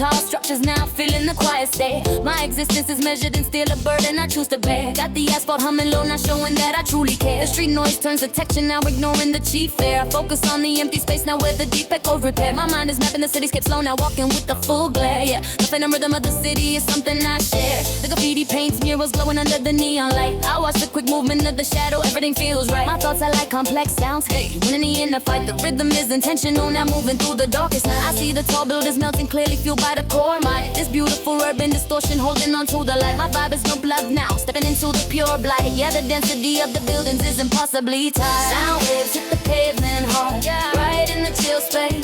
tall structures, now feeling the quiet state. My existence is measured and still a burden I choose to bear. Got the asphalt humming low, not showing that I truly care. The street noise turns to texture, now ignoring the cheap fare. I focus on the empty space, now where the deep echoes repair. My mind is mapping the cityscape slow, now walking with the full glare. Yeah, the phantom rhythm of the city is something I share. The graffiti paints murals glowing under the neon light. I watch the quick movement of the shadow, everything feels right. My thoughts are like complex sounds. Hey, when in the end I fight, the rhythm is intentional, now moving through the darkest night. I see the tall buildings melting, clearly fueled by the core might. This beautiful urban distortion holding on to the light. My vibe is no blood now, stepping into the pure blight. Yeah, the density of the buildings is impossibly tight. Sound waves hit the pavement hard, right in the chill space.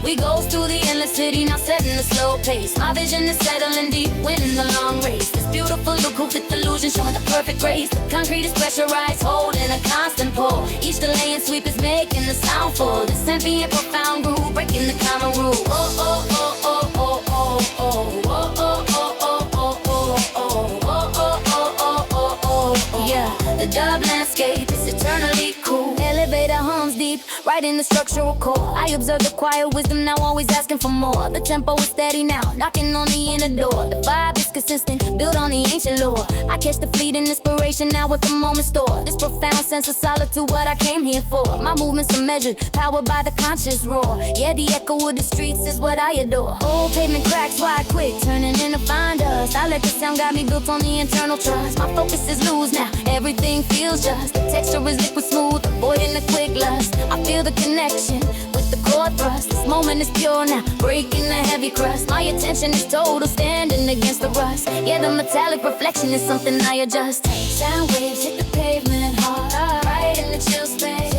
We go through the endless city, now setting the slow pace. My vision is settling deep, winning the long race. This beautiful look, with illusion, showing the perfect grace. The concrete is pressurized, holding a constant pull. Each delay and sweep is making the sound full. This ambient profound groove, breaking the common rule. Oh, oh, oh, oh, oh, oh, oh, oh, oh, oh, oh, oh, oh, oh, oh, oh, oh, yeah. The dub landscape is eternally cool. Elevator hums deep, right in the structural core. I observe the quiet wisdom, now always asking for more. The tempo is steady now, knocking on the inner door. The vibe is consistent, built on the ancient lore. I catch the fleeting inspiration now with the moment store. This profound sense of solitude, what I came here for. My movements are measured, powered by the conscious roar. Yeah, the echo of the streets is what I adore. Old pavement cracks wide quick, turning into fine dust. I let the sound guide me, built on the internal trust. My focus is loose now, everything feels just. The texture is liquid smooth, avoiding the quick lust. I feel the connection with the core thrust. This moment is pure now, breaking the heavy crust. My attention is total, standing against the rust. Yeah, the metallic reflection is something I adjust. Sound waves hit the pavement hard, right in the chill space.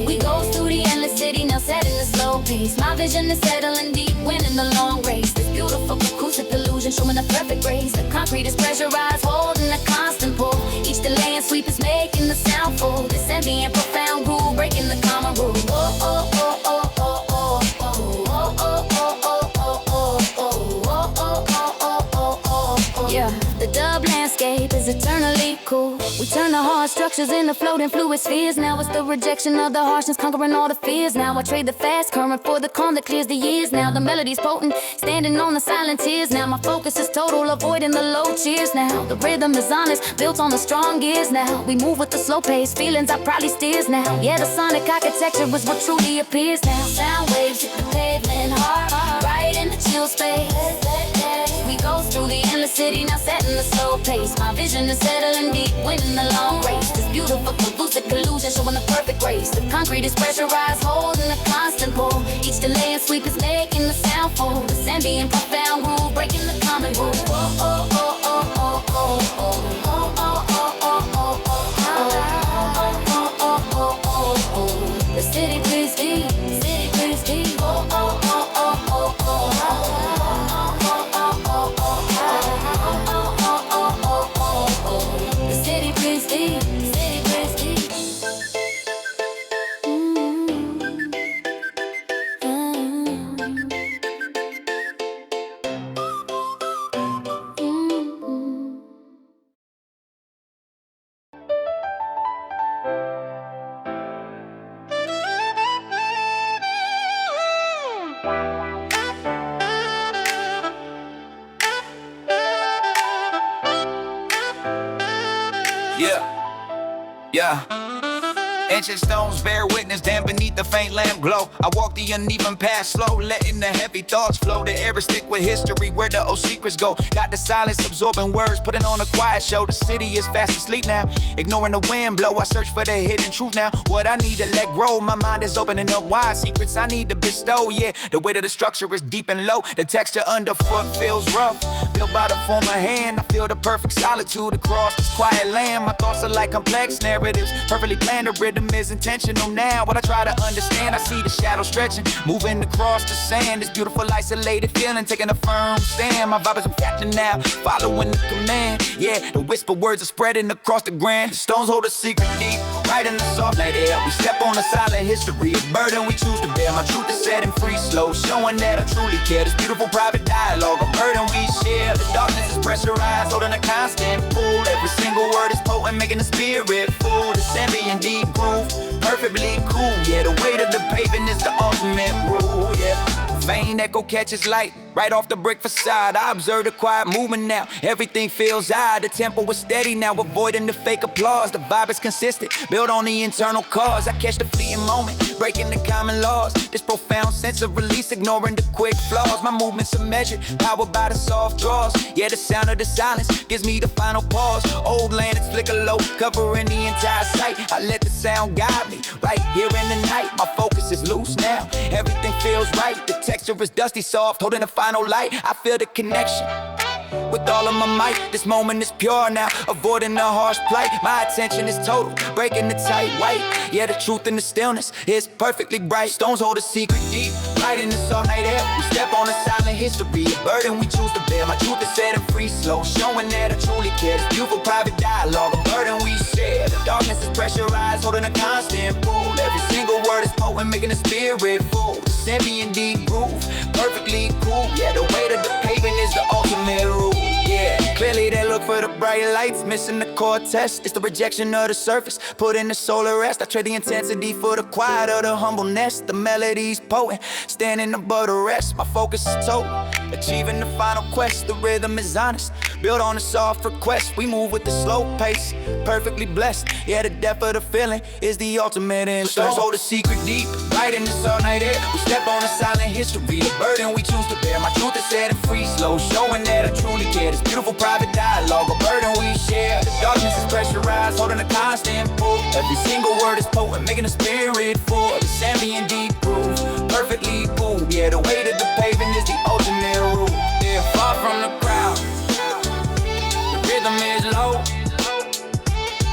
We go through the endless city, now setting the slow pace. My vision is settling deep, winning the long race. This beautiful acoustic illusion, showing the perfect grace. The concrete is pressurized, holding a constant pull. Each delay and sweep is making the sound full. This ambient profound groove, breaking the common rule. Oh, oh, oh, oh, oh, oh, oh, oh, oh, oh, oh, oh, oh, oh, oh, oh, oh, oh, yeah. The dub landscape is eternally cool. We turn the hard structures into floating fluid spheres. Now it's the rejection of the harshness, conquering all the fears. Now I trade the fast current for the calm that clears the years. Now the melody's potent, standing on the silent tears. Now my focus is total, avoiding the low cheers. Now the rhythm is honest, built on the strong gears. Now we move with the slow pace, feelings I probably steers now. Yeah, the sonic architecture is what truly appears now. Sound waves hit the pavement hard, right in the chill space. We go through the endless city, now setting the slow pace. My vision is settling deep, winning the long race. This beautiful acoustic illusion, showing the perfect grace. The concrete is pressurized, holding a constant pull. Each delay and sweep is making the sound full. This ambient profound groove, breaking the common rule. Oh, oh, oh, oh, oh, oh, oh, oh, oh, oh, oh, oh, oh, oh. The city breathes deep, city breathes deep. Oh, oh, oh, oh, oh, oh. Yeah. Ancient stones bear witness, damn beneath the faint lamp glow. I walk the uneven path slow, letting the heavy thoughts flow. The air is thick with history, where the old secrets go. Got the silence absorbing words, putting on a quiet show. The city is fast asleep now, ignoring the wind blow. I search for the hidden truth now, what I need to let grow. My mind is opening up wide, secrets I need to bestow. Yeah, the weight of the structure is deep and low. The texture underfoot feels rough, built by the form of hand. I feel the perfect solitude across this quiet land. My thoughts are like complex narratives, perfectly planned. The rhythm is intentional now. What I try to understand, I see the shadow stretching, moving across the sand. This beautiful isolated feeling, taking a firm stand. My vibe is captain now, following the command. Yeah, the whisper words are spreading across the grand. The stones hold a secret deep, right in the soft light air. We step on a silent history, a burden we choose to bear. My truth is setting free slow, showing that I truly care. This beautiful private dialogue, a burden we share. The darkness is pressurized, holding a constant pull. Every single word is potent, making the spirit full. This ambient deep groove, perfectly cool. Yeah, the weight of the pavement is the ultimate rule. Yeah. Faint echo catches light right off the brick facade. I observe the quiet movement now. Everything feels odd. The tempo is steady now, avoiding the fake applause. The vibe is consistent, built on the internal cause. I catch the fleeting moment, breaking the common laws. This profound sense of release, ignoring the quick flaws. My movements are measured, powered by the soft draws. Yeah, the sound of the silence gives me the final pause. Old lanterns flicker low, covering the entire sight. I let the sound guide me right here in the night. My focus is loose now, everything feels right. The texture is dusty soft, holding the final light. I feel the connection with all of my might. This moment is pure now, avoiding the harsh plight. My attention is total, breaking the tight white. Yeah, the truth in the stillness is perfectly bright. Stones hold a secret deep, right in this all night air. We step on a silent history, a burden we choose to bear. My truth is setting free slow, showing that I truly care. This beautiful private dialogue, a burden we share. The darkness is pressurized, holding a constant pull. Every single word is potent, making the spirit full. The symbiont deep groove, perfectly cool. Yeah, the weight of the pavement is the ultimate rule. Yeah, clearly they look for the bright lights, missing the core test. It's the rejection of the surface, put in the solar rest. I trade the intensity for the quiet of the humbleness. The melody's potent, standing above the rest. My focus is total, achieving the final quest. The rhythm is honest, built on a soft request. We move with the slow pace, perfectly blessed. Yeah, the depth of the feeling is the ultimate in. Stones hold a secret deep, right in this all night air. We step on a silent history, a burden we choose to bear. My truth is setting free slow, showing that I truly care. This beautiful private dialogue, a burden we share. The darkness is pressurized, holding a constant pull. Every single word is potent, making the spirit full. The ambient deep groove, perfectly cool. Yeah, the weight of the pavement is the ultimate rule. Yeah, far from the crowd, the rhythm is low.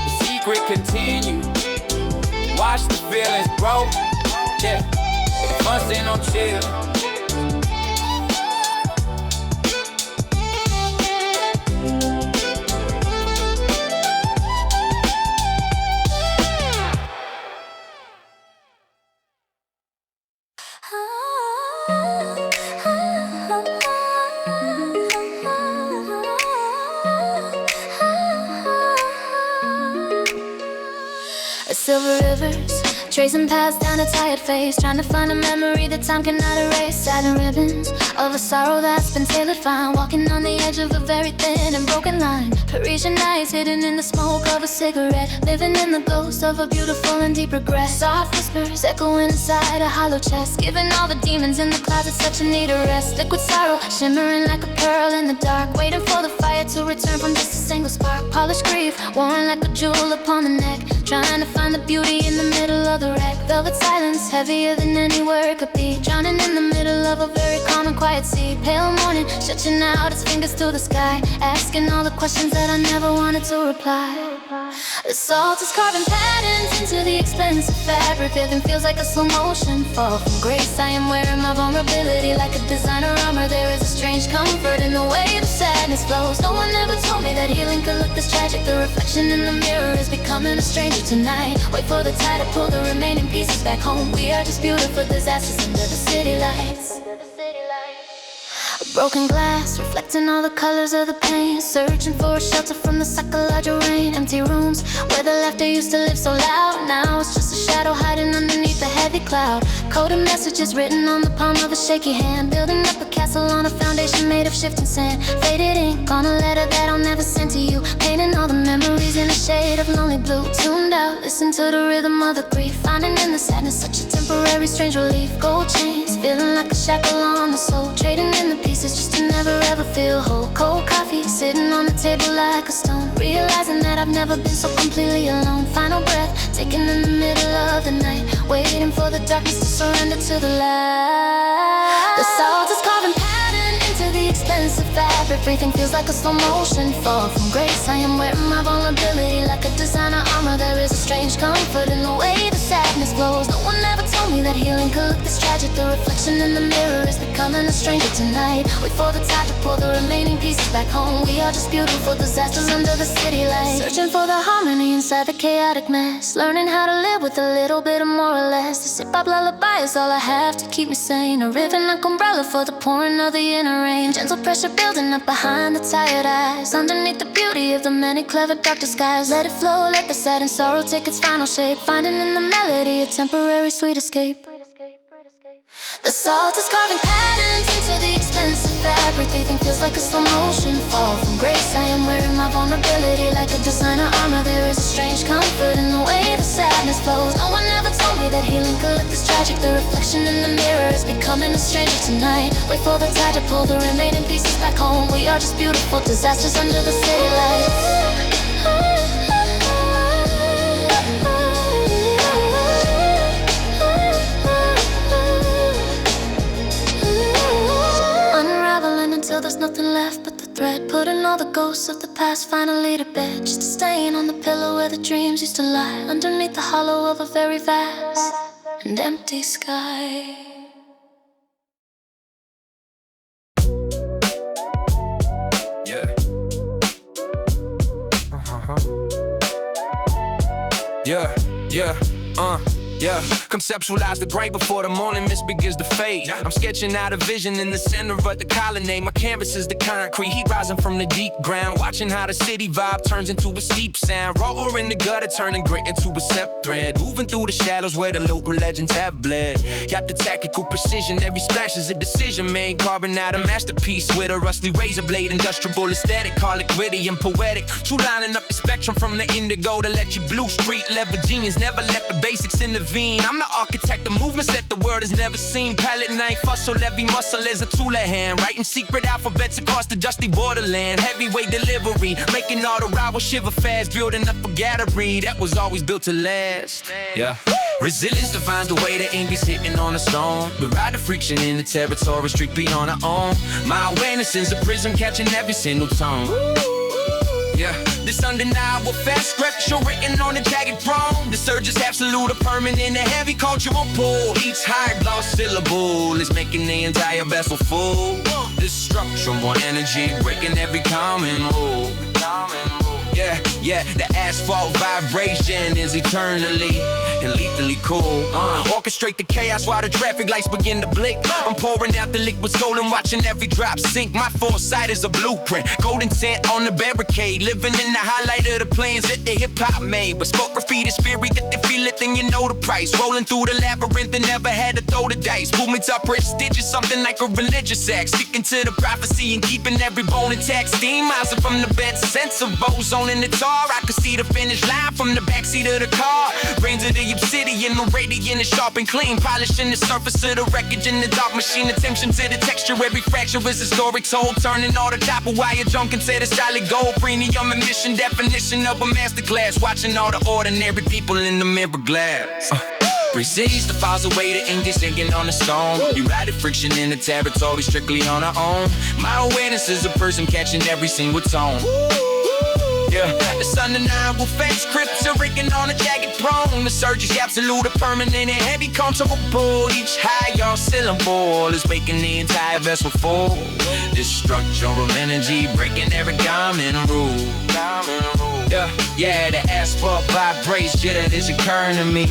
The secret continues, watch the feelings grow. Yeah, Fenceline on chill. Silver rivers, tracing paths down a tired face, trying to find a memory that time cannot erase. Satin ribbons of a sorrow that's been tailored fine, walking on the edge of a very thin and broken line. Parisian nights hidden in the smoke of a cigarette, living in the ghost of a beautiful and deep regret. Soft whispers echoing inside a hollow chest, giving all the demons in the closet such a need of rest. Liquid sorrow shimmering like a pearl in the dark, waiting for the fire to return from just a single spark. Polished grief worn like a jewel upon the neck, trying to find the beauty in the middle of the wreck. Velvet silence, heavier than any word could be, drowning in the middle of a very calm and quiet sea. Pale morning, stretching out its fingers to the sky, asking all the questions that I never wanted to reply. The salt is carving patterns into the expensive fabric. Rhythm feels like a slow motion fall from grace. I am wearing my vulnerability like a designer armor. There is a strange comfort in the way the sadness flows. No one ever told me that healing could look this tragic. The reflection in the mirror is becoming a stranger tonight. Wait for the tide to pull the remaining pieces back home. We are just beautiful disasters under the city lights. Broken glass, reflecting all the colors of the pain, searching for a shelter from the psychological rain. Empty rooms where the laughter used to live so loud, now it's just a shadow hiding underneath a heavy cloud. Coded messages written on the palm of a shaky hand, building up a castle on a foundation made of shifting sand. Faded ink on a letter that I'll never send to you, painting all the memories in a shade of lonely blue. Tuned out, listen to the rhythm of the grief, finding in the sadness such a temporary strange relief. Gold chains, feeling like a shackle on the soul, trading in the pieces just to never ever feel whole. Cold coffee sitting on the table like a stone, realizing that I've never been so completely alone. Final breath taken in the middle of the night, waiting for the darkness to surrender to the light. The salt is carving pattern into the expensive fabric. Everything feels like a slow motion fall from grace. I am wearing my vulnerability like a designer armor. There is a strange comfort in the way the sadness flows. No one ever told me that healing could look this tragic. The reflection in the mirror is becoming a stranger tonight. Wait for the tide to pull the remaining pieces back home. We are just beautiful disasters under the city lights, searching for the harmony inside the chaotic mess, learning how to live with a little bit of more or less. This hip-hop lullaby is all I have to keep me sane, a ribbon like umbrella for the pouring of the inner rain. Gentle pressure building up behind the tired eyes, underneath the beauty of the many clever dark disguise. Let it flow, let the sad and sorrow take its final shape, finding in the melody a temporary sweet escape. The salt is carving patterns into the expensive fabric. They think feels like a slow motion fall from grace. I am wearing my vulnerability like a designer armor. There is a strange comfort in the way the sadness flows. No one ever told me that healing could look this tragic. The reflection in the mirror is becoming a stranger tonight. Wait for the tide to pull the remaining pieces back home. We are just beautiful disasters under the city lights. Until there's nothing left but the thread, putting all the ghosts of the past finally to bed. Just a stain on the pillow where the dreams used to lie, underneath the hollow of a very vast and empty sky. Yeah. Yeah. Yeah, conceptualize the gray before the morning mist begins to fade. I'm sketching out a vision in the center of the colonnade. My canvas is the concrete, heat rising from the deep ground. Watching how the city vibe turns into a steep sound. Roar in the gutter, turning grit into a step thread. Moving through the shadows where the local legends have bled. Got the tactical precision, every splash is a decision made. Carving out a masterpiece with a rusty razor blade. Industrial aesthetic, call it gritty and poetic. True lining up the spectrum from the indigo to let you blue. Street level genius, never let the basics intervene. I'm the architect of movements that the world has never seen. Palette knife, hustle, every muscle is a tool at hand. Writing secret alphabets across the dusty borderland. Heavyweight delivery, making all the rivals shiver fast. Building up a gallery that was always built to last. Yeah. Resilience defines the way the ink is hitting on a stone. We ride the friction in the territory strictly on our own. My awareness is a prism catching every single tone. Yeah, this undeniable fast scripture written on a jagged throne. The surge is absolute, a permanent, a heavy cultural pull. Each high gloss syllable is making the entire vessel full. This structural energy breaking every common rule. Yeah, the asphalt vibration is eternally and lethally cool. Orchestrate the chaos while the traffic lights begin to blink. I'm pouring out the liquid gold and watching every drop sink. My foresight is a blueprint, golden tint on the barricade. Living in the highlight of the plans that the hip-hop made. But spoke graffiti spirit that they feel it, then you know the price. Rolling through the labyrinth and never had to throw the dice. Movements are prestigious, something like a religious act. Sticking to the prophecy and keeping every bone intact. Steam rising from the bed, sense of ozone in the tar. I could see the finish line from the backseat of the car. Grains of the obsidian, the radiant is sharp and clean. Polishing the surface of the wreckage in the dark machine. Attention to the texture, every fracture is historic toll. Turning all the copper wire junk into the solid gold. Premium emission, definition of a masterclass. Watching all the ordinary people in the mirror glass. Resist the files away, the ink is sinking on the stone. We ride the friction in the territory strictly on our own. My awareness is a person catching every single tone. Yeah, it's undeniable fast scripture written on a jagged prone. The surge is absolute, a permanent and heavy comfortable pull. Each high y'all syllable is making the entire vessel full. This structural energy breaking every common rule. Yeah, the asphalt vibration is occurring to me.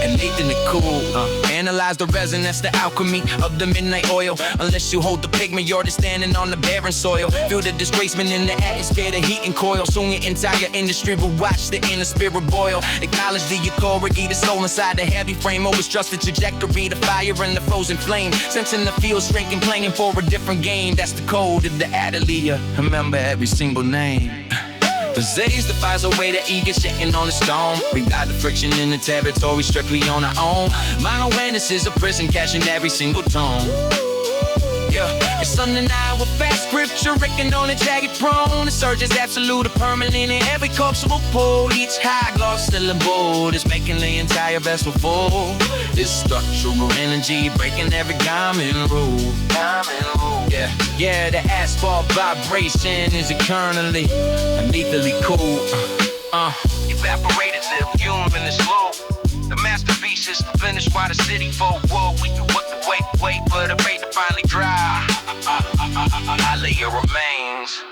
And Nathan the cool, analyze the resonance, the alchemy of the midnight oil. Unless you hold the pigment, you're just standing on the barren soil. Feel the disgracement in the atmosphere, the heat and coil. Soon your entire industry will watch the inner spirit boil. Acknowledge the authority, the soul inside the heavy frame. Always trust the trajectory, the fire and the frozen flame. Sensing the field shrinking, playing for a different game. That's the code of the Atelier. Remember every single name. Vestiges defies away the ego shaking on the stone. We got the friction in the territory strictly on our own. My awareness is a prison catching every single tone. Yeah, it's undeniable fast scripture written on a jagged prone. The surge is absolute, a permanent in every cultural pull. Each high gloss syllable is making the entire vessel full. This structural energy breaking every common rule. Yeah, the asphalt vibration is eternally and lethally cool. Evaporated, the fume in the slow. The masterpiece is finished while the city folk. Whoa, we can put the wait for the fate to finally dry. I lay your remains.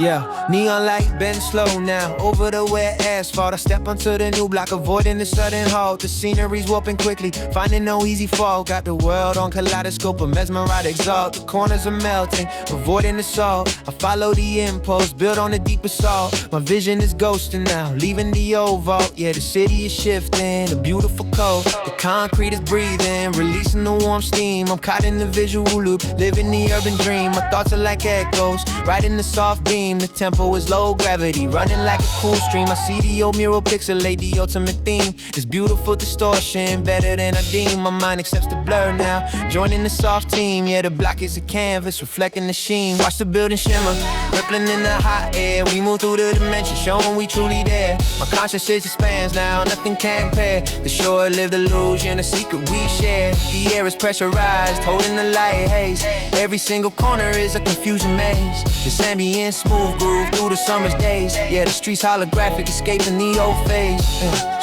Yeah, neon light bend slow now. Over the wet asphalt, I step onto the new block, avoiding the sudden halt. The scenery's warping quickly, finding no easy fall. Got the world on kaleidoscope, a mesmerized exalt. The corners are melting, avoiding the salt. I follow the impulse, build on the deep assault. My vision is ghosting now, leaving the old vault. Yeah, the city is shifting, a beautiful cold. The concrete is breathing, releasing the warm steam. I'm caught in the visual loop, living the urban dream. My thoughts are like echoes, riding the soft beam. The tempo is low gravity, running like a cool stream. I see the old mural pixelate the ultimate theme. This beautiful distortion, better than I deem. My mind accepts the blur now, joining the soft team. Yeah, the block is a canvas, reflecting the sheen. Watch the building shimmer, rippling in the hot air. We move through the dimension, showing we truly there. My consciousness expands now, nothing can compare. The short-lived illusion, a secret we share. The air is pressurized, holding the light haze. Every single corner is a confusing maze. This ambient smooth groove through the summer's days. Yeah, the streets holographic, escaping the old phase.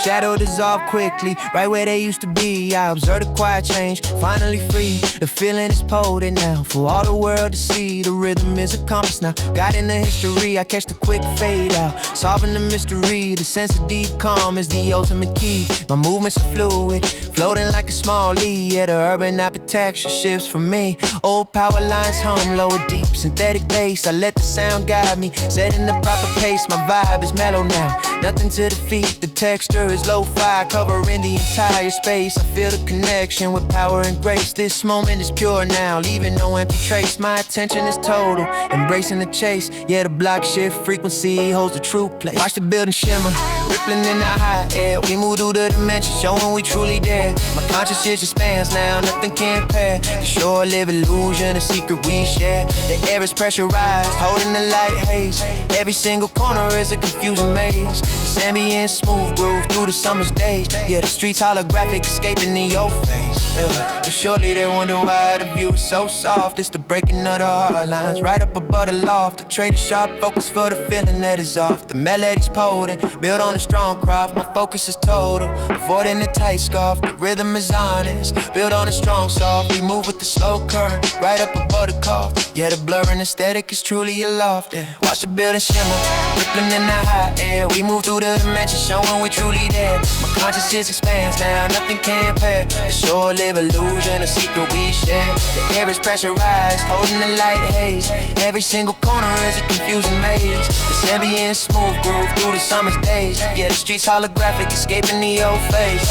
Shadow dissolve quickly, right where they used to be. I observe the quiet change, finally free. The feeling is potent now, for all the world to see. The rhythm is a compass now, guiding the history. I catch the quick fade out, solving the mystery. The sense of deep calm is the ultimate key. My movements are fluid, floating like a small lead. Yeah, the urban architecture shifts for me. Old power lines hum low, deep synthetic bass. I let the sound guide me, setting the proper pace. My vibe is mellow now, nothing to defeat. The texture is lo-fi, covering the entire space. I feel the connection with power and grace. This moment is pure now, leaving no empty trace. My attention is total, embracing the chase. Yeah, the Blockshift frequency holds the true place. Watch the building shimmer, rippling in the hot air. We move through the dimension, showing we truly there. My consciousness expands now, nothing can compare. The short-lived illusion, a secret we share. The air is pressurized, holding the light haze. Every single corner is a confusing maze. This ambient smooth groove through the summer's days. Yeah, the streets holographic, escaping the old phase. But surely they wonder why the view is so soft. It's the breaking of the hard lines, right up above the loft. The trade is sharp focus for the feeling that is off. The melody's potent, built on a strong craft. My focus is total, avoiding the tight scarf. The rhythm is honest, built on a strong soft. We move with the slow current, right up above the cough. Yeah, the blurring aesthetic is truly aloft. Yeah, watch the building shimmer, rippling in the hot air. We move through the dimension, showing we truly there. My consciousness expands now, nothing can compare. The short-lived illusion, a secret we share. The air is pressurized, holding the light haze. Every single corner is a confusing maze. This ambient smooth groove through the summer's days. Yeah, the streets holographic, escaping the old phase.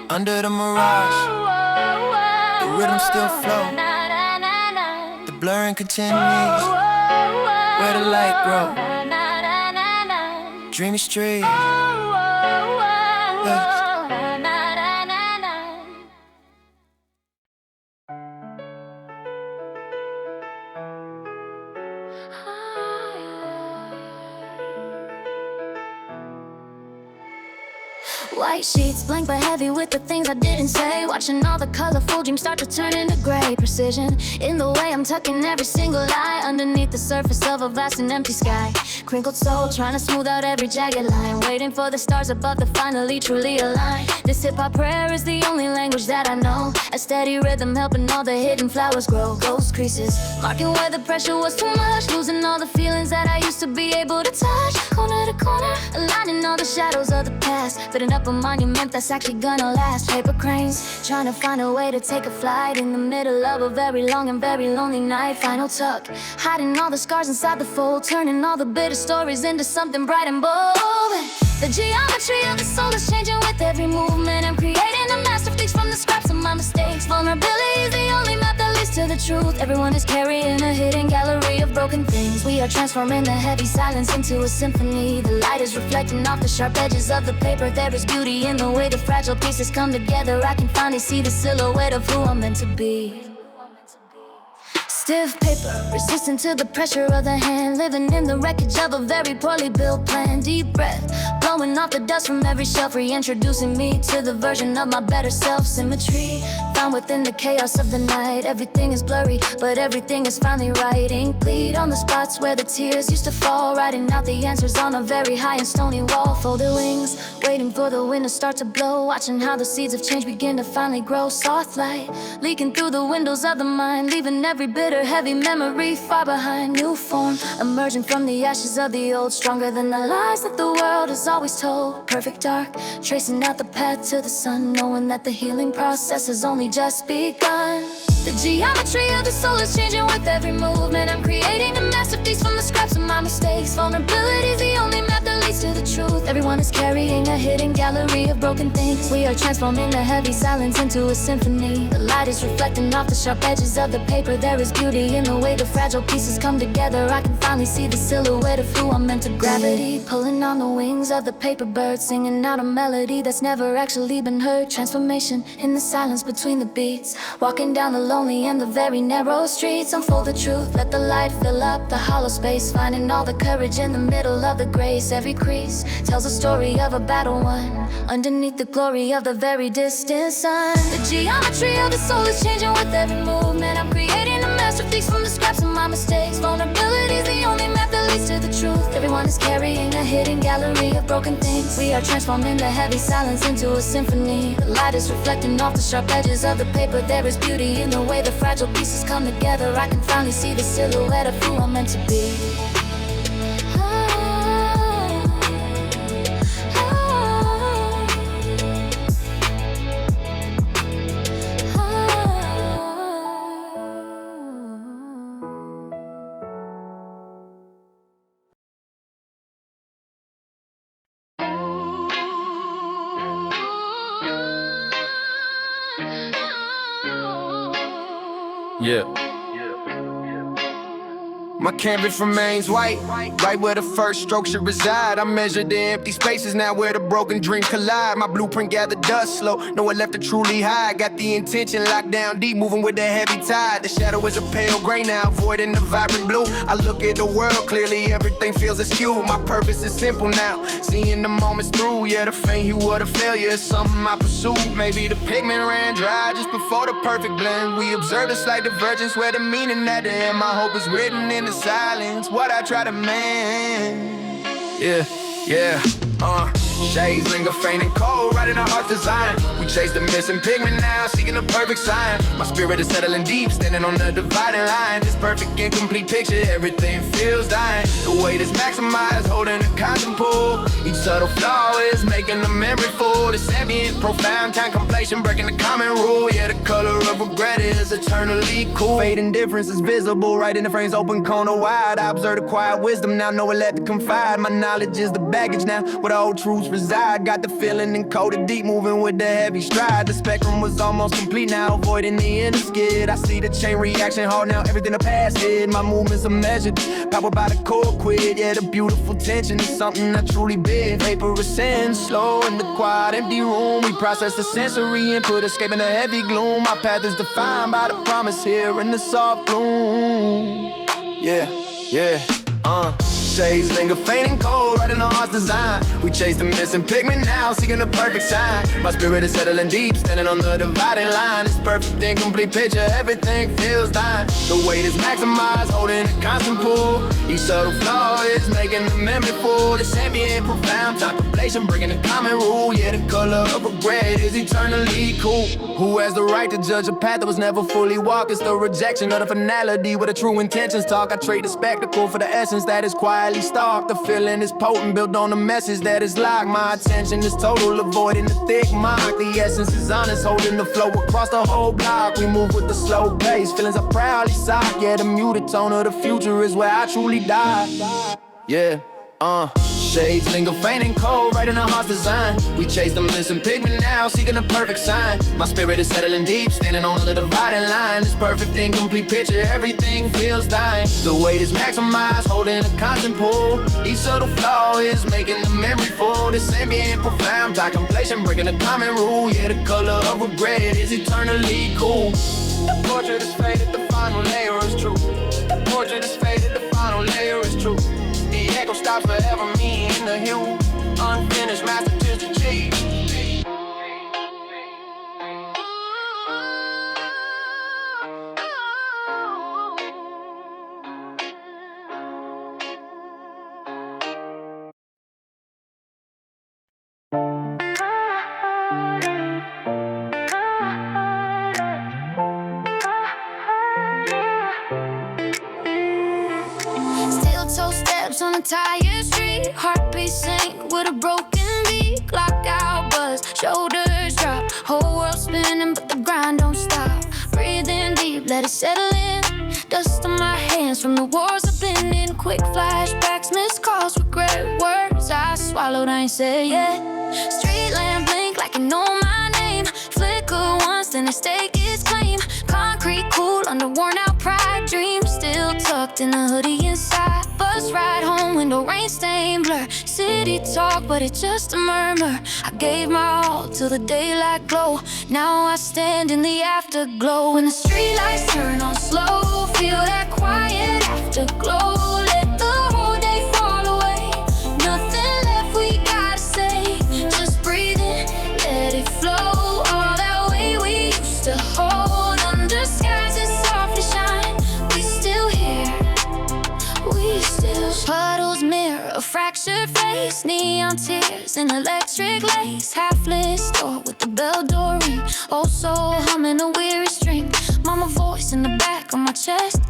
Under the mirage, the rhythm still flows. The blurring continues, where the light grows. Dreamy street. White sheets, blank but heavy with the things I didn't say. Watching all the colorful dreams start to turn into gray. Precision in the way I'm tucking every single lie underneath the surface of a vast and empty sky. Crinkled soul, trying to smooth out every jagged line. Waiting for the stars above to finally truly align. This hip-hop prayer is the only language that I know. A steady rhythm helping all the hidden flowers grow. Ghost creases, marking where the pressure was too much. Losing all the feelings that I used to be able to touch. Corner to corner, aligning all the shadows of the past. Fitting up a monument that's actually gonna last. Paper cranes, trying to find a way to take a flight in the middle of a very long and very lonely night. Final tuck, hiding all the scars inside the fold, turning all the bitter stories into something bright and bold. The geometry of the soul is changing with every movement. I'm creating a masterpiece from the scraps of my mistakes. Vulnerability is the only map that leads to the truth. Everyone is carrying a hidden gallery of broken things. We are transforming the heavy silence into a symphony. The light is reflecting off the sharp edges of the paper. There is beauty in the way the fragile pieces come together. I can finally see the silhouette of who I'm meant to be. Stiff paper, resistant to the pressure of the hand. Living in the wreckage of a very poorly built plan. Deep breath, blowing off the dust from every shelf. Reintroducing me to the version of my better self. Symmetry, found within the chaos of the night. Everything is blurry, but everything is finally right. Ink bleed on the spots where the tears used to fall. Writing out the answers on a very high and stony wall. Folded wings, waiting waiting for the wind to start to blow, watching how the seeds of change begin to finally grow. Soft light leaking through the windows of the mind, leaving every bitter, heavy memory far behind. New form emerging from the ashes of the old, stronger than the lies that the world has always told. Perfect dark, tracing out the path to the sun, knowing that the healing process has only just begun. The geometry of the soul is changing with every movement. I'm creating a masterpiece from the scraps of my mistakes. Vulnerability is the only map that leads to the truth. Everyone is carrying a hidden gallery of broken things. We are transforming the heavy silence into a symphony. The light is reflecting off the sharp edges of the paper. There is beauty in the way the fragile pieces come together. I can finally see the silhouette of who I'm meant to gravity, pulling on the wings of the paper bird, singing out a melody that's never actually been heard. Transformation in the silence between the beats, walking down the lonely and the very narrow streets. Unfold the truth, let the light fill up the hollow space, finding all the courage in the middle of the grace. Every crease tells a story of a battle won underneath the glory of the very distant sun. The geometry of the soul is changing with every movement. I'm creating a masterpiece from the scraps of my mistakes. Vulnerability is the only map that leads to the truth. Everyone is carrying a hidden gallery of broken things. We are transforming the heavy silence into a symphony. The light is reflecting off the sharp edges of the paper. There is beauty in the way the fragile pieces come together. I can finally see the silhouette of who I'm meant to be. Yeah. My canvas remains white, right where the first stroke should reside. I measured the empty spaces, now where the broken dreams collide. My blueprint gathered dust slow, nowhere left to truly hide. Got the intention locked down deep, moving with the heavy tide. The shadow is a pale gray now, voiding the vibrant blue. I look at the world clearly, everything feels askew. My purpose is simple now, seeing the moments through. Yeah, the faint hue or the failure is something I pursue. Maybe the pigment ran dry just before the perfect blend. We observe a slight divergence where the meaning at the end. My hope is written in the silence, what I try to mend. Yeah, shades linger faint and cold, right in our heart's design. We chase the missing pigment now, seeking the perfect sign. My spirit is settling deep, standing on the dividing line. This perfect incomplete picture, everything feels dying. The weight is maximized, holding a constant pull. Each subtle flaw is making the memory full. This ambient, profound contemplation, breaking the common rule. Yeah, the color of regret is eternally cool. Fading difference is visible, right in the frame's open corner wide. I observe the quiet wisdom, now know it let to confide. My knowledge is the baggage now, where the old truths reside. Got the feeling encoded deep, moving with the heavy stride. The spectrum was almost complete now, avoiding the inner skid. I see the chain reaction hard now, everything the past hid. My movements are measured, powered by the core quid. Yeah, the beautiful tension is something I truly bid. Vapor ascends slow in the quiet, empty room. We process the sensory input, escaping the heavy gloom. My path is defined by the promise here in the soft bloom. Yeah, shades linger faint and cold, right in our heart's design. We chase the missing pigment now, seeking the perfect sign. My spirit is settling deep, standing on the dividing line. This perfect incomplete picture, everything feels dying. The weight is maximized, holding a constant pull. Each subtle flaw is making the memory full. This ambient, profound contemplation, breaking the common rule. Yeah, the color of regret is eternally cool. Who has the right to judge a path that was never fully walked? It's the rejection of the finality where the true intentions talk. I trade the spectacle for the essence that is quietly stalked. The feeling is potent, built on the message that is locked. My attention is total, avoiding the thick mark. The essence is honest, holding the flow across the whole block. We move with the slow pace, feelings are proudly sock. Yeah, the muted tone of the future is where I truly die. Yeah, shades linger faint and cold, right in our heart's design. We chase the missing pigment now, seeking the perfect sign. My spirit is settling deep, standing on the dividing line. This perfect incomplete picture, everything feels dying. The weight is maximized, holding a constant pull. Each subtle flaw is making the memory full. This ambient, profound contemplation, breaking the common rule. Yeah, the color of regret is eternally cool. The portrait is faded, the final layer is true. The portrait is faded, the final layer is true. The echo stops forever, me in the hue. Unfinished masterpiece achieved. a broken beat, clock out buzz, shoulders drop, whole world spinning but the grind don't stop. Breathing deep, let it settle in. Dust on my hands from the wars I've been in. Quick flashbacks, missed calls, regret words I swallowed, I ain't said yet. Street lamp blink like you know my name. Flicker once, then the stake is claim. Concrete cool under worn out pride. Dreams still tucked in the hoodie inside. Bus ride home, window rain stain blur. City talk, but it's just a murmur. I gave my all till the daylight glow. Now I stand in the afterglow. When the streetlights turn on slow, feel that quiet afterglow. Let the whole day fall away. Nothing left we gotta say. Just breathe in, let it flow. All that way we used to hold under skies that softly shine. We still here, we still puddles mirror a fractured face. Neon tears in electric lace. Half-lit store with the bell door ring. Also humming a weary string. Mama voice in the back of my chest.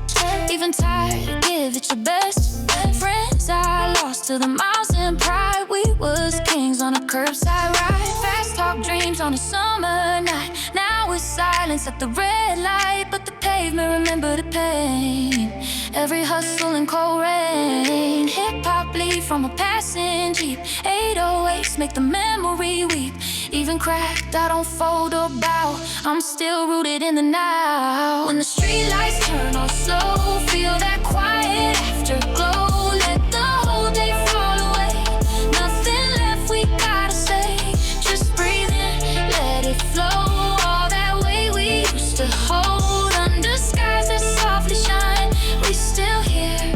Even tired, give it your best. Friends I lost to the miles and pride. We was kings on a curbside ride. Fast talk dreams on a summer night. Now it's silence at the red light, but the pavement remember the pain. Every hustle in cold rain. Hip-hop bleed from a passing Jeep. 808s make the memory weep. Even cracked, I don't fold or bow. I'm still rooted in the now. When the streetlights turn on slow, feel that quiet afterglow. Let the whole day fall away. Nothing left we gotta say. Just breathe in, let it flow. All that way we used to hold under skies that softly shine. We still here,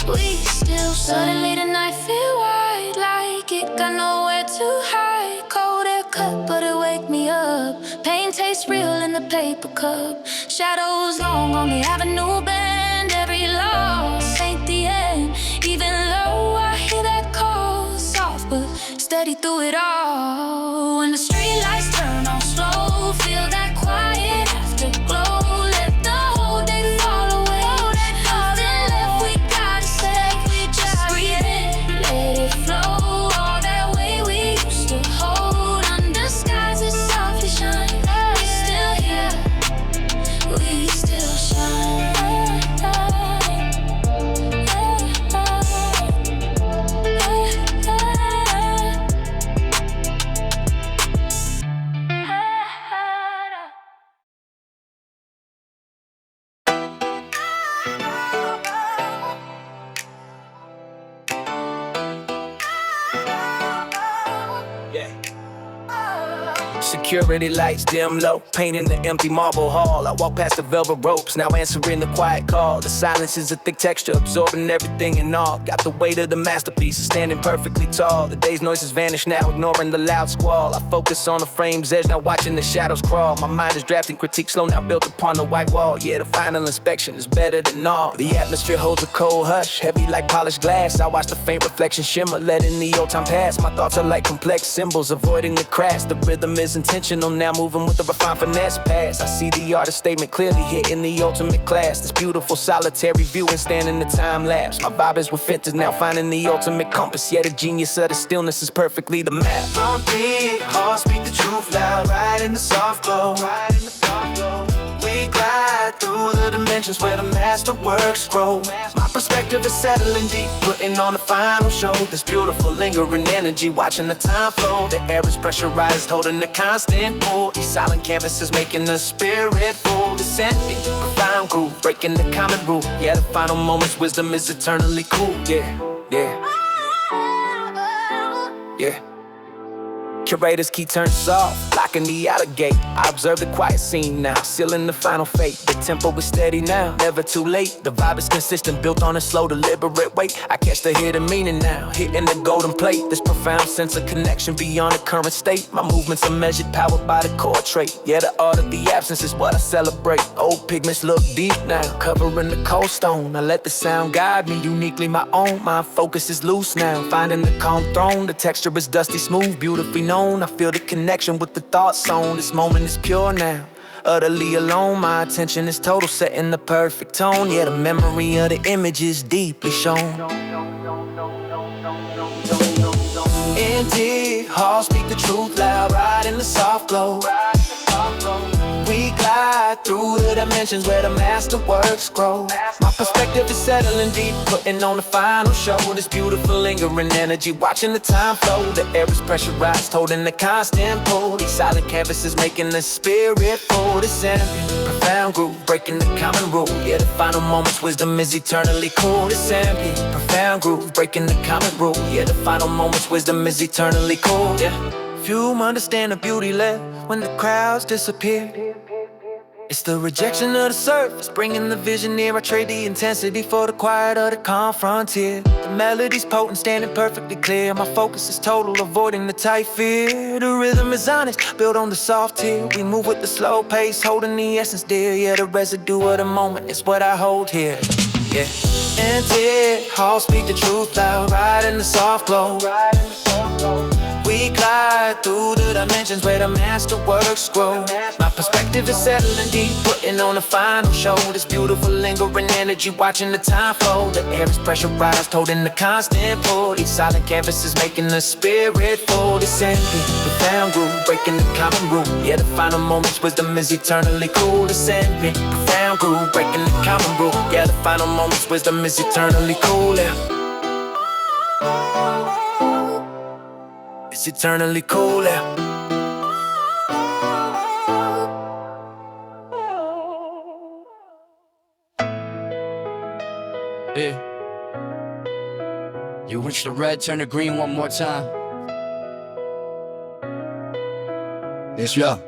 we still suddenly the night feel wide, like it got nowhere to hide. Cold air cut, but it wake me up. Pain tastes real in the paper cup. Shadows long on the avenue bend. Every loss ain't the end. Even low, I hear that call. Soft but steady through it all. When the streetlights turn on slow, feel that quiet afterglow. Let the whole day fall away. Nothing left we gotta say. Just breathe in, let it flow. All that way we used to hold under skies that softly shine. We still here, we still shine. Security lights dim low, painting the empty marble hall. I walk past the velvet ropes, now answering the quiet call. The silence is a thick texture, absorbing everything and all. Got the weight of the masterpiece, standing perfectly tall. The day's noises vanish now, ignoring the loud squall. I focus on the frame's edge, now watching the shadows crawl. My mind is drafting critique slow, now built upon the white wall. Yeah, the final inspection is better than all. The atmosphere holds a cold hush, heavy like polished glass. I watch the faint reflection shimmer, letting the old time pass. My thoughts are like complex symbols, avoiding the crash. The rhythm is intentional, now moving with a refined finesse pass. I see the artist statement clearly hitting the ultimate class. This beautiful solitary view and standing the time lapse. My vibe is with Fences, now finding the ultimate compass. Yeah, the genius of the stillness is perfectly the map. Don't beat, heart speak the truth loud. Right in the soft glow, we glide through the dimensions where the masterworks grow. My perspective is settling deep, putting on the final show. This beautiful lingering energy, watching the time flow. The air is pressurized, holding the constant pull. These silent canvases making the spirit full. Descending, profound groove, breaking the common rule. Yeah, the final moment's wisdom is eternally cool. Yeah. Curators key turns soft, locking the outer gate. I observe the quiet scene now, sealing the final fate. The tempo is steady now, never too late. The vibe is consistent, built on a slow, deliberate weight. I catch the hidden meaning now, hitting the golden plate. This profound sense of connection beyond the current state. My movements are measured, powered by the core trait. Yeah, the art of the absence is what I celebrate. Old pigments look deep now, covering the cold stone. I let the sound guide me, uniquely my own. My focus is loose now, finding the calm throne. The texture is dusty smooth, beautifully known. I feel the connection with the thoughts zone. This moment is pure now, utterly alone. My attention is total, setting the perfect tone. Yeah, the memory of the image is deeply shown. Empty halls speak the truth loud, ride in the soft glow. We glide through the dimensions where the masterworks grow. My perspective is settling deep, putting on the final show. This beautiful lingering energy, watching the time flow. The air is pressurized, holding the constant pull. These silent canvases making the spirit full. This ambient, profound groove, breaking the common rule. Yeah, the final moments, wisdom is eternally cool. This ambient, profound groove, breaking the common rule. Yeah, the final moments, wisdom is eternally cool. Yeah. Few understand the beauty left when the crowds disappear. It's the rejection of the surface, bringing the vision near. I trade the intensity for the quiet of the calm frontier. The melody's potent, standing perfectly clear. My focus is total, avoiding the tight fear. The rhythm is honest, built on the soft tier. We move with the slow pace, holding the essence dear. Yeah, the residue of the moment is what I hold here. Yeah. Empty halls speak the truth loud, ride in the soft glow. We glide through the dimensions where the masterworks grow. My perspective is settling deep, putting on the final show. This beautiful lingering energy, watching the time flow. The air is pressurized, holding the constant pull. These silent canvases making the spirit full. This ambient, profound groove, breaking the common rule. Yeah, the final moments, wisdom is eternally cool. This ambient, profound groove, breaking the common rule. Yeah, the final moments, wisdom is eternally cool. Yeah. It's eternally cool, yeah. Yeah. You reach the red, turn to green one more time. Yes, yeah.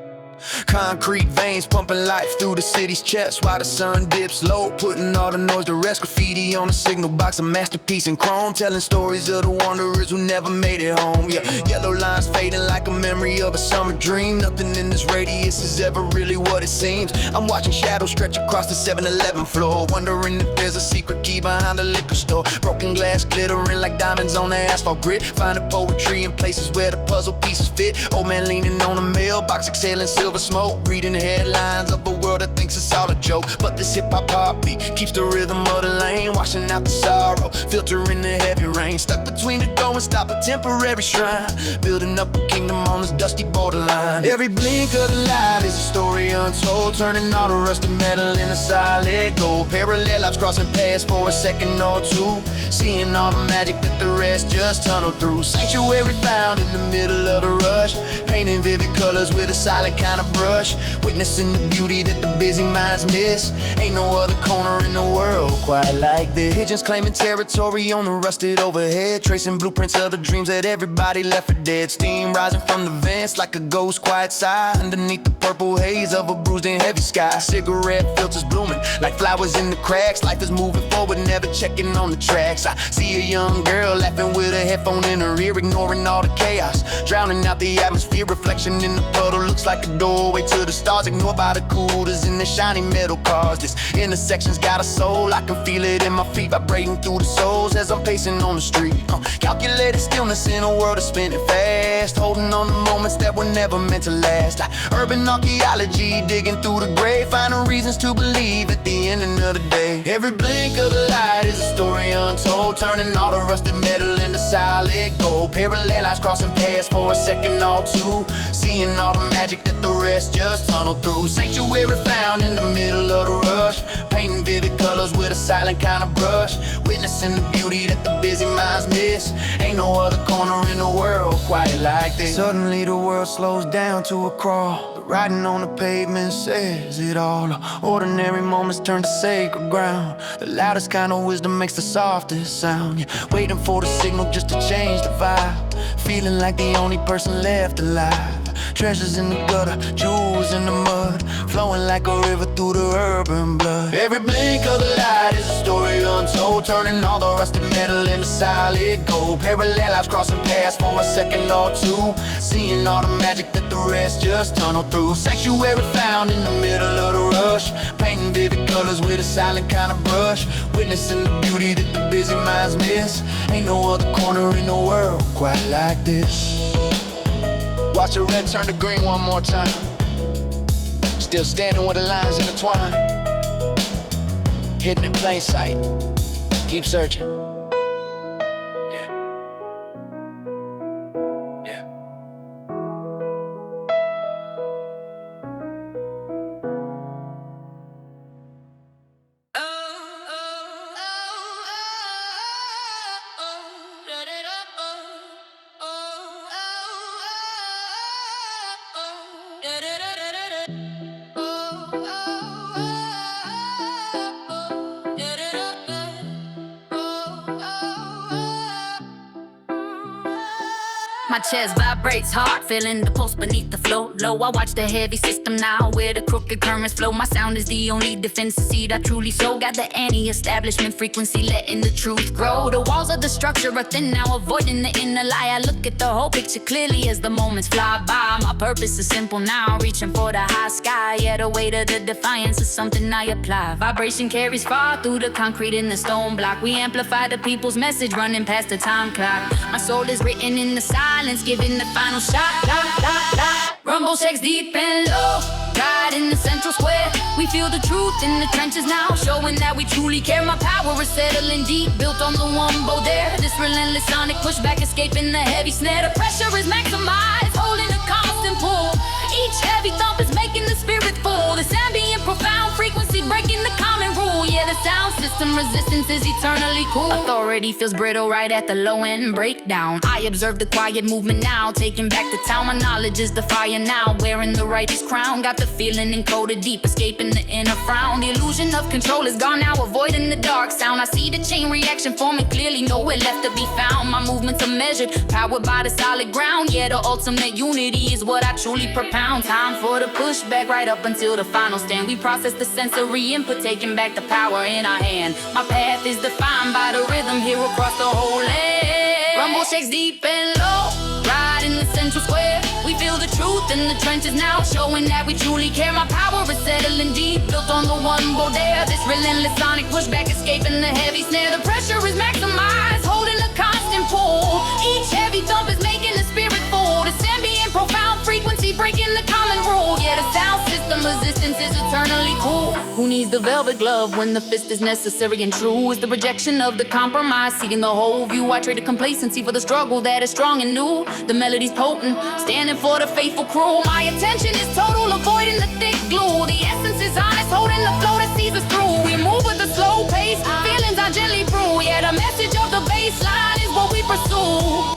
Concrete veins pumping life through the city's chest while the sun dips low, putting all the noise to rest. Graffiti on the signal box, a masterpiece in chrome, telling stories of the wanderers who never made it home. Yeah, yellow lines fading like a memory of a summer dream. Nothing in this radius is ever really what it seems. I'm watching shadows stretch across the 7-Eleven floor, wondering if there's a secret key behind the liquor store. Broken glass glittering like diamonds on the asphalt grid, finding poetry in places where the puzzle pieces fit. Old man leaning on a mailbox, exhaling silver smoke, reading headlines of a world that thinks it's all a joke. But this hip-hop heartbeat keeps the rhythm of the lane, washing out the sorrow, filtering the heavy rain. Stuck between the door and stop a temporary shrine, building up a kingdom on this dusty borderline. Every blink of the light is a story untold, turning all the rusted metal into solid gold. Parallel lives crossing paths for a second or two, seeing all the magic that the rest just tunnel through. Sanctuary found in the middle of the rush, painting vivid colors with a solid kind of brush, witnessing the beauty that the busy minds miss. Ain't no other corner in the world quite like this. Pigeons claiming territory on the rusted overhead, tracing blueprints of the dreams that everybody left for dead. Steam rising from the vents like a ghost quiet sigh, underneath the purple haze of a bruised and heavy sky. Cigarette filters blooming like flowers in the cracks. Life is moving forward, never checking on the tracks. I see a young girl laughing with a headphone in her ear, ignoring all the chaos, drowning out the atmosphere. Reflection in the puddle looks like a doorway to the stars, ignored by the coolers in the shiny metal cars. This intersection's got a soul, I can feel it in my feet, vibrating through the souls as I'm pacing on the street. Calculated stillness in a world that's spinning fast, holding on to moments that were never meant to last. Like urban archaeology, digging through the grave, finding reasons to believe at the ending of the day. Every blink of the light is a story untold, turning all the rusted metal into solid gold. Parallel lines crossing paths for a second or two, seeing all the magic that the rest just tunnel through. Sanctuary found in the middle of the rush, painting vivid colors with a silent kind of brush, witnessing the beauty that the busy minds miss. Ain't no other corner in the world quite like this. Suddenly the world slows down to a crawl, the writing on the pavement says it all. Ordinary moments turn to sacred ground, the loudest kind of wisdom makes the softest sound. You're waiting for the signal just to change the vibe, feeling like the only person left alive. Treasures in the gutter, jewels in the mud, flowing like a river through the urban blood. Every blink of the light is a story untold, turning all the rusted metal into solid gold. Parallel lives crossing paths for a second or two, seeing all the magic that the rest just tunnel through. Sanctuary found in the middle of the rush, painting vivid colors with a silent kind of brush, witnessing the beauty that the busy minds miss. Ain't no other corner in the world quite like this. Watch the red turn to green one more time, still standing where the lines intertwine, hidden in plain sight, keep searching. My chest vibrates hard, feeling the pulse beneath the flow. Low, I watch the heavy system now, where the crooked currents flow. My sound is the only defense seed I truly sow. Got the anti-establishment frequency, letting the truth grow. The walls of the structure are thin now, avoiding the inner lie. I look at the whole picture clearly as the moments fly by. My purpose is simple now, reaching for the high sky. Yeah, the weight of the defiance is something I apply. Vibration carries far through the concrete and the stone block. We amplify the people's message, running past the time clock. My soul is written in the silence, giving the final shot. Rumble shakes deep and low, right in the central square. We feel the truth in the trenches now, showing that we truly care. My power is settling deep, built on the one bow there. This relentless sonic pushback, escaping the heavy snare. The pressure is maximized, holding a constant pull. Each heavy thump is making the spirit full. This ambient profound frequency breaking the common rule. Yeah, the sound system resistance is eternally cool. Authority feels brittle right at the low end breakdown. I observe the quiet movement now, taking back the town. My knowledge is the fire now, wearing the righteous crown. Got the feeling encoded deep, escaping the inner frown. The illusion of control is gone now, avoiding the dark sound. I see the chain reaction forming clearly, nowhere left to be found. My movements are measured, powered by the solid ground. Yeah, the ultimate unity is what I truly propound. Time for the pushback right up until the final stand. We process the sensory input, taking back the power in our hand. My path is defined by the rhythm here across the whole land. Rumble shakes deep and low, right in the central square. We feel the truth in the trenches now, showing that we truly care. My power is settling deep, built on the one bow there. This relentless sonic pushback, escaping the heavy snare. The pressure is maximized, holding a constant pull. Each heavy thump is making the spirit full. This ambient profound frequency breaking the common rule. Yeah, the sound system resistance is eternally cool. Who needs the velvet glove when the fist is necessary and true? Is the rejection of the compromise, seeking the whole view. I trade the complacency for the struggle that is strong and new. The melody's potent, standing for the faithful crew. My attention is total, avoiding the thick glue. The essence is honest, holding the flow that sees us through. We move with a slow pace, feelings I gently brew. Yeah, the message of the bass line is what we pursue.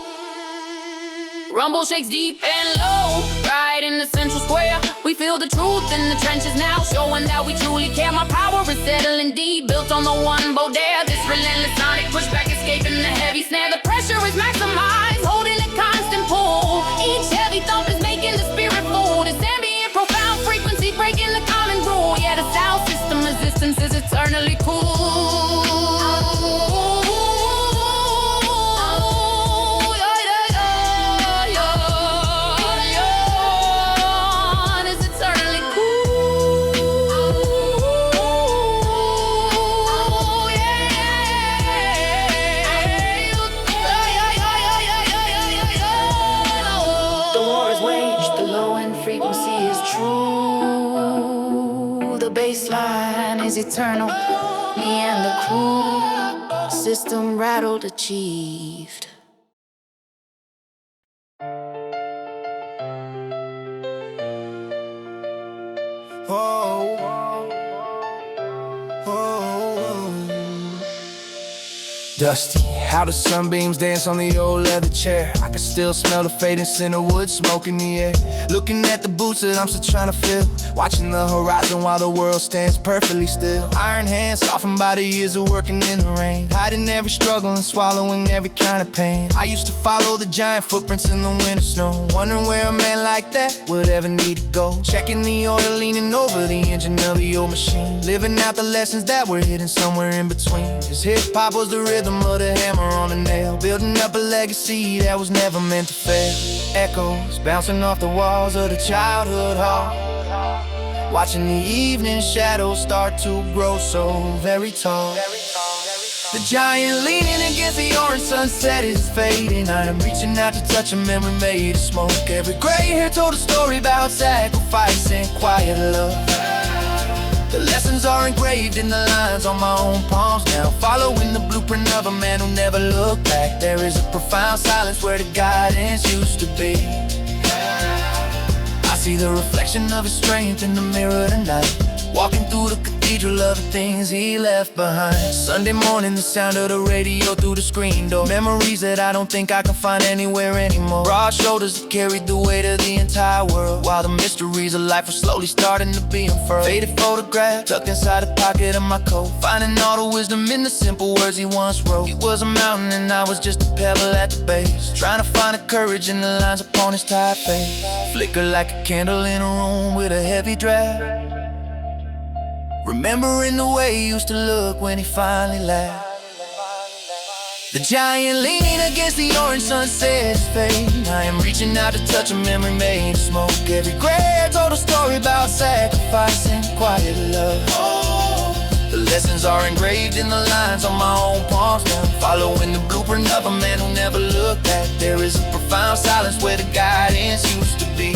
Rumble shakes deep and low, right in the central square. We feel the truth in the trenches now, showing that we truly care. My power is settling deep, built on the one bow there. This relentless sonic pushback, escaping the heavy snare. The pressure is maximized, holding a constant pull. Each heavy thump is making the spirit full. This ambient profound frequency breaking the common rule. Yeah, the sound system resistance is eternally cool. Eternal, me and the crew, system rattled, achieved. Dusty, how the sunbeams dance on the old leather chair. I can still smell the fading cinderwood smoke in the air. Looking at the boots that I'm still trying to fill, watching the horizon while the world stands perfectly still. Iron hands softened by the years of working in the rain, hiding every struggle and swallowing every kind of pain. I used to follow the giant footprints in the winter snow, wondering where a man like that would ever need to go. Checking the oil, leaning over the engine of the old machine, living out the lessons that were hidden somewhere in between. Cause hip-hop was the rhythm of the hammer on the nail, building up a legacy that was never meant to fail. Echoes bouncing off the walls of the childhood hall, watching the evening shadows start to grow so very tall. The giant leaning against the orange sunset is fading. I am reaching out to touch a memory made of smoke. Every gray hair told a story about sacrifice and quiet love. The lessons are engraved in the lines on my own palms now, following the blueprint of a man who never looked back. There is a profound silence where the guidance used to be. I see the reflection of his strength in the mirror tonight, walking through the cathedral cathedral of the things he left behind. Sunday morning, the sound of the radio through the screen door. Memories that I don't think I can find anywhere anymore. Broad shoulders that carried the weight of the entire world, while the mysteries of life were slowly starting to be unfurled. Faded photograph tucked inside the pocket of my coat, finding all the wisdom in the simple words he once wrote. He was a mountain and I was just a pebble at the base, trying to find the courage in the lines upon his tired face. Flicker like a candle in a room with a heavy draft, remembering the way he used to look when he finally laughed. The giant leaning against the orange sunset is fading. I am reaching out to touch a memory made of smoke. Every gray told a story about sacrifice and quiet love. The lessons are engraved in the lines on my own palms now, following the blueprint of a man who never looked back. There is a profound silence where the guidance used to be.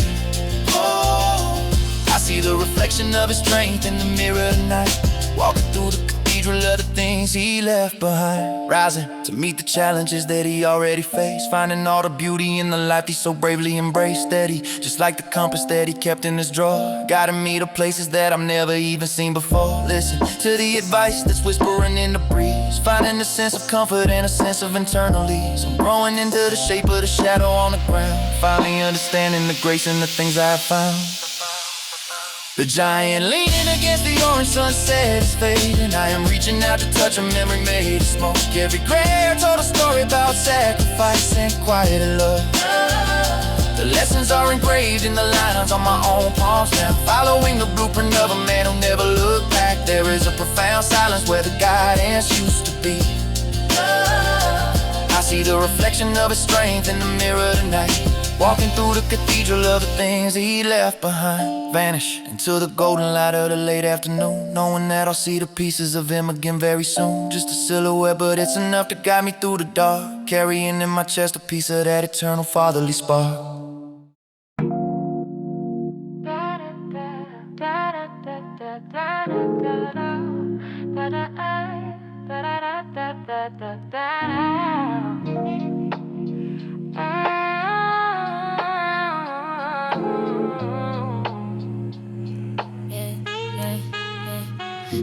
I see the reflection of his strength in the mirror tonight, walking through the cathedral of the things he left behind. Rising to meet the challenges that he already faced, finding all the beauty in the life he so bravely embraced. Steady, just like the compass that he kept in his drawer, guiding me to places that I've never even seen before. Listen to the advice that's whispering in the breeze, finding a sense of comfort and a sense of internal ease. I'm growing into the shape of the shadow on the ground, finally understanding the grace in the things I have found. The giant leaning against the orange sunset is fading. I am reaching out to touch a memory made of smoke. Every gray hair told a story about sacrifice and quiet love. The lessons are engraved in the lines on my own palms now, following the blueprint of a man who never looked back. There is a profound silence where the guidance used to be. I see the reflection of his strength in the mirror tonight, walking through the cathedral of the things he left behind. Vanish into the golden light of the late afternoon, knowing that I'll see the pieces of him again very soon. Just a silhouette, but it's enough to guide me through the dark, carrying in my chest a piece of that eternal fatherly spark.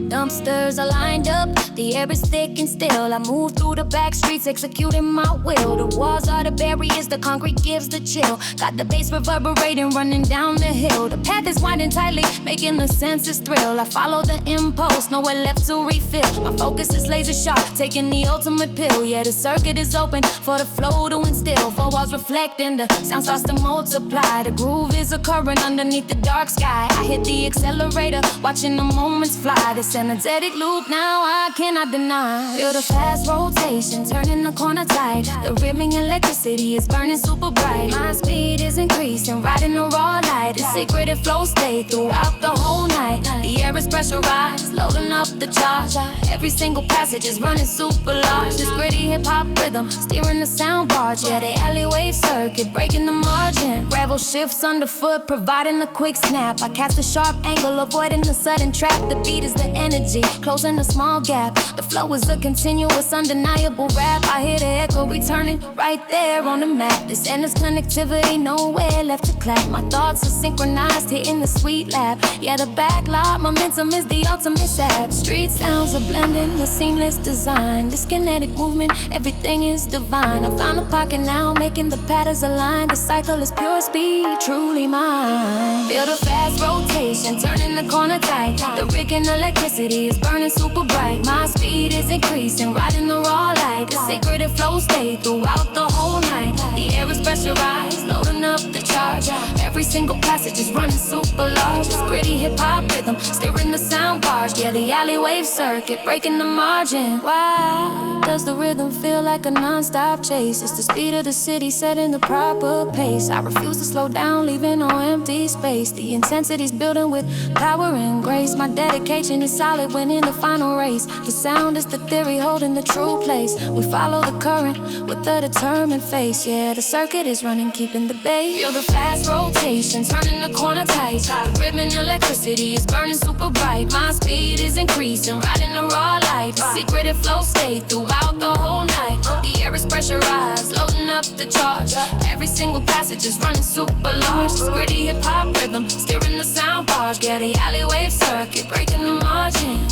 Dumpsters are lined up, the air is thick and still. I move through the back streets executing my will. The walls are the barriers, the concrete gives the chill. Got the bass reverberating running down the hill. The path is winding tightly, making the senses thrill. I follow the impulse, nowhere left to refill. My focus is laser sharp, taking the ultimate pill. Yeah, the circuit is open for the flow to instill. Four walls reflecting, the sound starts to multiply. The groove is occurring underneath the dark sky. I hit the accelerator, watching the moments fly. This energetic loop now I cannot deny. Feel the fast rotation, turning the corner tight. The rimming electricity is burning super bright. My speed is increasing, riding the raw light. The secret flow stay throughout the whole night. The air is pressurized, loading up the charge. Every single passage is running super large. This gritty hip-hop rhythm, steering the sound barge. Yeah, the Alleywave Circuit, breaking the margin. Gravel shifts underfoot, providing the quick snap. I cast a sharp angle, avoiding the sudden trap. The beat is the energy, closing the small gap. The flow is a continuous, undeniable rap. I hear the echo returning right there on the map. This endless connectivity, nowhere left to clap. My thoughts are synchronized, hitting the sweet lap. Yeah, the backlot momentum is the ultimate sap. Street sounds are blending, the seamless design. This kinetic movement, everything is divine. I found a pocket now, making the patterns align. The cycle is pure speed, truly mine. Feel the fast rotation, turning the corner tight. The rig and electricity is burning super bright. My speed is increasing, riding the raw light. The secret flow stay throughout the whole night. The air is pressurized, loading up the charge. Every single passage is running super large. This gritty hip-hop rhythm, steering the sound barge. Yeah, the Alleywave Circuit, breaking the margin. Why does the rhythm feel like a non-stop chase? It's the speed of the city setting the proper pace. I refuse to slow down, leaving no empty space. The intensity's building with power and grace. My dedication is solid, winning the final race. The sound is the theory, holding the true place. We follow the current with a determined face. Yeah, the circuit is running, keeping the base. Feel the fast rotation, destination, turning the corner tight. Ribbon electricity is burning super bright. My speed is increasing, riding the raw light. Secreted flow state throughout the whole night. The air is pressurized, loading up the charge. Every single passage is running super large. This gritty hip hop rhythm, steering the sound bars. Yeah, the Alleywave Circuit, breaking the margin.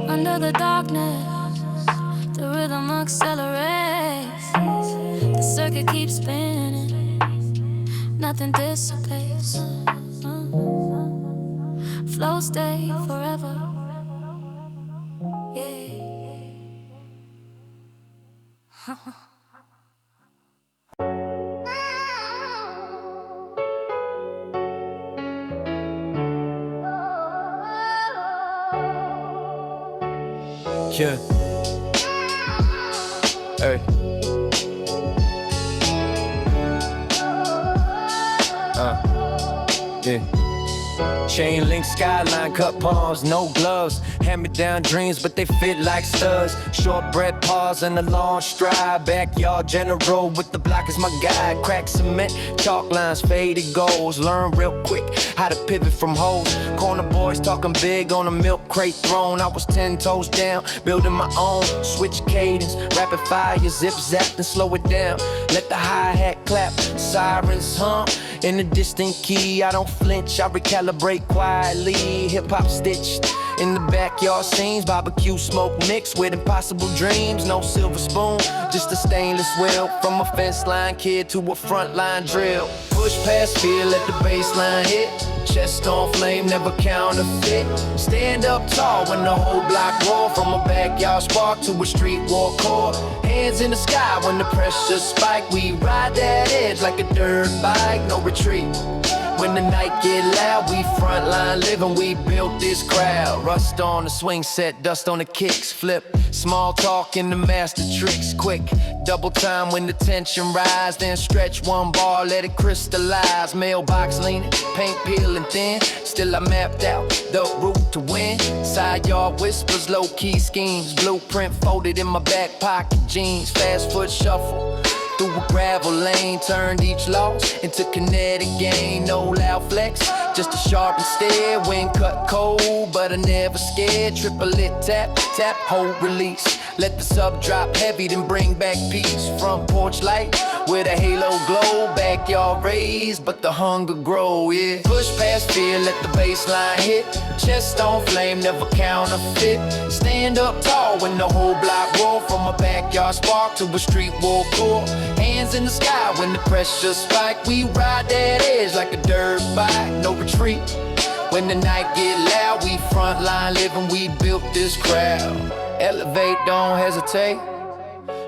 Under the darkness, the rhythm accelerates. The circuit keeps spinning, nothing dissipates. Flow stay forever. Yeah. Hey. Yeah. Chain link skyline, cut palms, no gloves. Hand-me-down dreams, but they fit like studs. Shortbread paws and a long stride. Backyard general with the block as my guide. Crack cement, chalk lines, faded goals. Learn real quick how to pivot from holes. Corner boys talking big on a milk crate throne. I was 10 toes down, building my own. Switch cadence, rapid fire, zip zap, and slow it down. Let the hi-hat clap, sirens hum. In a distant key, I don't flinch, I recalibrate quietly. Hip-hop stitched in the backyard scenes. Barbecue smoke mixed with impossible dreams. No silver spoon, just a stainless wheel. From a fence line kid to a frontline drill. Push past fear, let the baseline hit. Chest on flame, never counterfeit. Stand up tall when the whole block roar. From a backyard spark to a street war core. Hands in the sky when the pressure spike. We ride that edge like a dirt bike, no retreat. When the night get loud, we frontline living, we built this crowd. Rust on the swing set, dust on the kicks, flip. Small talk in the master tricks, quick. Double time when the tension rise, then stretch one bar, let it crystallize. Mailbox leaning, paint peeling thin. Still I mapped out the route to win. Side yard whispers, low key schemes. Blueprint folded in my back pocket jeans. Fast foot shuffle through a gravel lane, turned each loss into kinetic gain. No loud flex, just a sharp and stare. Wind cut cold, but I never scared. Triple lit tap, tap, hold, release. Let the sub drop heavy, then bring back peace. Front porch light with a halo glow. Backyard raised, but the hunger grow, yeah. Push past fear, let the baseline hit. Chest on flame, never counterfeit. Stand up tall when the whole block roar. From a backyard spark to a street war core. Hands in the sky when the pressure spike. We ride that edge like a dirt bike, no retreat. When the night get loud, we frontline living, we built this crowd. Elevate, don't hesitate.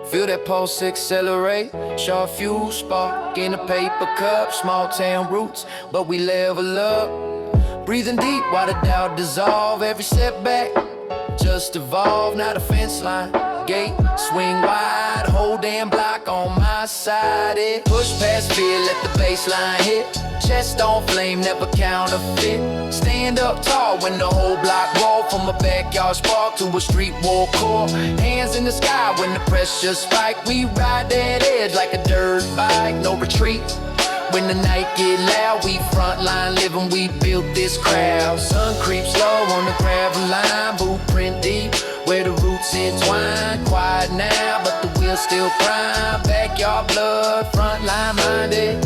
Feel that pulse accelerate. Short fuse spark in a paper cup. Small town roots, but we level up. Breathing deep while the doubt dissolve. Every setback just evolve. Not a fence line, gate, swing wide. Whole damn block on my side. It push past fear, let the baseline hit. Chest on flame, never counterfeit. Stand up tall when the whole block roll. From a backyard spark to a street war core. Hands in the sky when the pressure spike. We ride that edge like a dirt bike, no retreat. When the night get loud, we frontline living, we built this crowd. Sun creeps low on the gravel line, blueprint deep, where the roots entwine. Quiet now, but the wheels still prime. Backyard blood, frontline minded.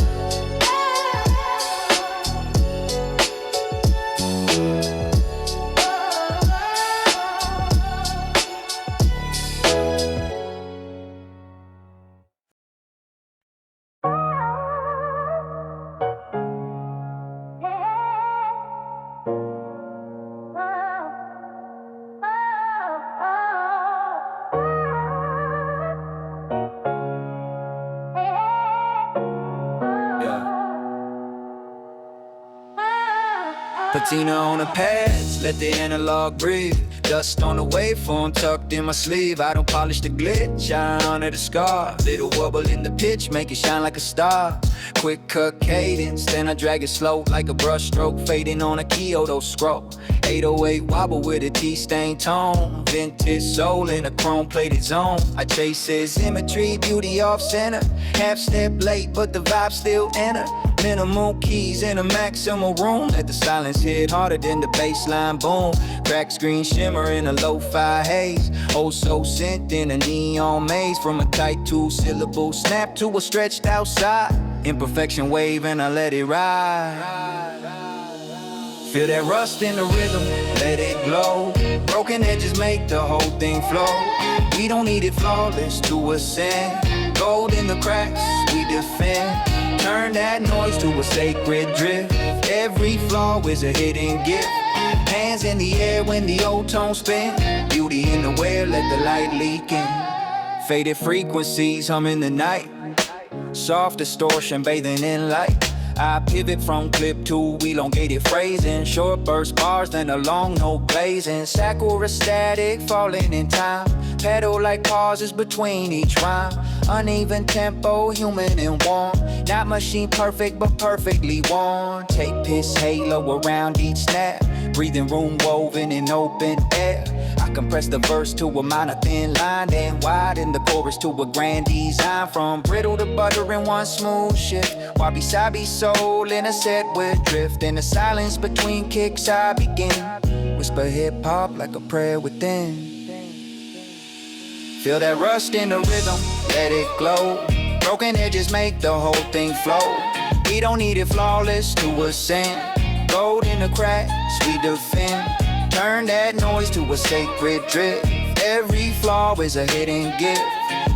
Patina on the pads, let the analog breathe. Dust on the waveform tucked in my sleeve. I don't polish the glitch, I honor the scar. Little wobble in the pitch, make it shine like a star. Quick cut cadence, then I drag it slow like a brush stroke, fading on a Kyoto scroll. 808 wobble with a T-stain tone. Vintage soul in a chrome-plated zone. I chase his symmetry, beauty off-center. Half step late, but the vibe still enter. Minimal keys in a maximal room. Let the silence hit harder than the bassline boom. Crack screen shimmer in a lo-fi haze. Oh, so synth in a neon maze. From a tight two-syllable snap to a stretched outside. Imperfection wave and I let it ride. Feel that rust in the rhythm, let it glow. Broken edges make the whole thing flow. We don't need it flawless to ascend. Gold in the cracks, we defend. Turn that noise to a sacred drift. Every flaw is a hidden gift. Hands in the air when the old tone spin. Beauty in the wear, let the light leak in. Faded frequencies hum in the night. Soft distortion bathing in light. I pivot from clip to elongated phrasing. Short burst bars, then a long note blazing. Sakura static falling in time. Pedal like pauses between each rhyme. Uneven tempo, human and warm. Not machine perfect, but perfectly worn. Take piss halo around each snap. Breathing room woven in open air. I compress the verse to a minor thin line, then widen the chorus to a grand design. From brittle to butter in one smooth shift. Wabi-Sabi soul in a set with drift. In the silence between kicks I begin. Whisper hip-hop like a prayer within. Feel that rust in the rhythm, let it glow. Broken edges make the whole thing flow. We don't need it flawless to ascend. Gold in the cracks, we defend. Turn that noise to a sacred drift. Every flaw is a hidden gift.